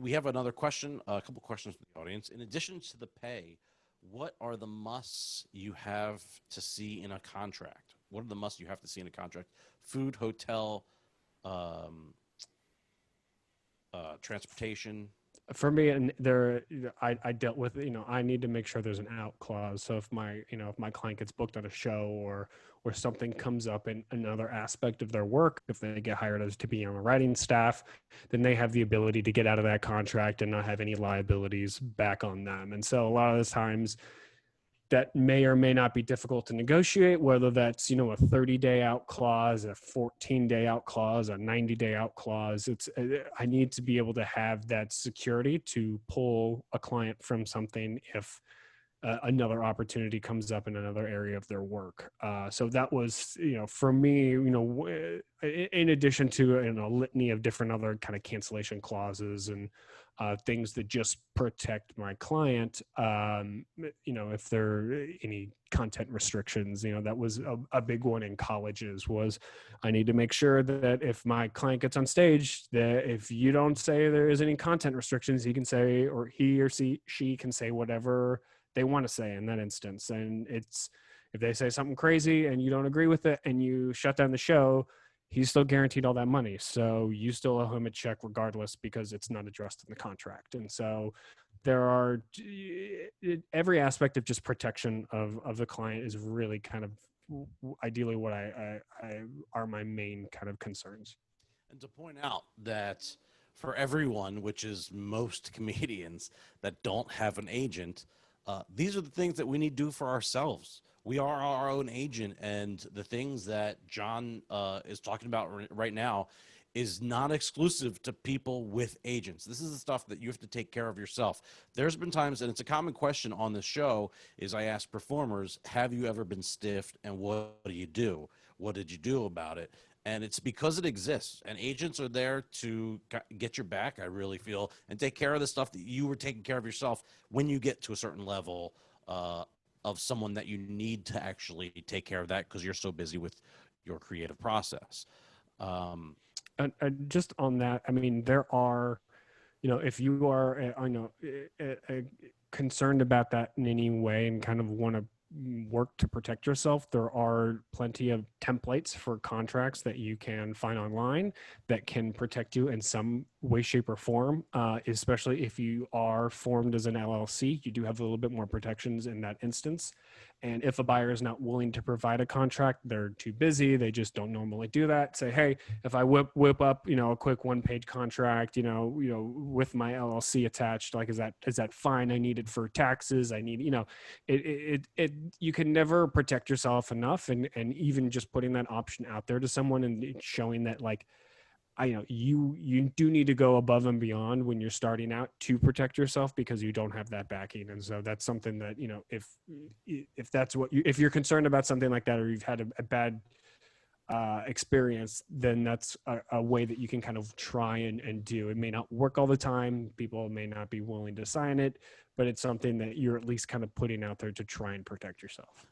We have another question, a couple questions from the audience. In addition to the pay, what are the musts you have to see in a contract? What are the musts you have to see in a contract? Food, hotel, um, transportation. For me, and there, I dealt with, I need to make sure there's an out clause. So if if my client gets booked on a show, or something comes up in another aspect of their work, if they get hired as to be on the writing staff, then they have the ability to get out of that contract and not have any liabilities back on them. And so a lot of the times that may or may not be difficult to negotiate, whether that's, a 30-day out clause, a 14-day out clause, a 90-day out clause. I need to be able to have that security to pull a client from something if another opportunity comes up in another area of their work. So that was, for me, in addition to a litany of different other kind of cancellation clauses and things that just protect my client. If there are any content restrictions, that was a big one in colleges. Was I need to make sure that if my client gets on stage, that if you don't say there is any content restrictions, he can say, or he or she can say whatever they want to say in that instance. And it's, if they say something crazy and you don't agree with it and you shut down the show, he's still guaranteed all that money. So you still owe him a check regardless, because it's not addressed in the contract. And so there are, every aspect of just protection of the client is really kind of ideally what I are my main kind of concerns. And to point out that for everyone, which is most comedians that don't have an agent, these are the things that we need to do for ourselves. We are our own agent, and the things that John is talking about right now is not exclusive to people with agents. This is the stuff that you have to take care of yourself. There's been times, and it's a common question on the show, is I ask performers, have you ever been stiffed, and what do you do? What did you do about it? And it's because it exists, and agents are there to get your back, I really feel, and take care of the stuff that you were taking care of yourself when you get to a certain level of someone that you need to actually take care of that because you're so busy with your creative process. And just on that, I mean, there are, if you are, concerned about that in any way and kind of want to work to protect yourself, there are plenty of templates for contracts that you can find online that can protect you in some way, shape, or form. Especially if you are formed as an LLC, you do have a little bit more protections in that instance. And if a buyer is not willing to provide a contract, they're too busy, they just don't normally do that. Say, hey, if I whip up, a quick one-page contract, with my LLC attached, like, is that fine? I need it for taxes. I need, you can never protect yourself enough. And even just putting that option out there to someone and showing that, like, you do need to go above and beyond when you're starting out to protect yourself, because you don't have that backing. And so that's something that, if that's what if you're concerned about something like that, or you've had a bad experience, then that's a way that you can kind of try and do. It may not work all the time. People may not be willing to sign it, but it's something that you're at least kind of putting out there to try and protect yourself.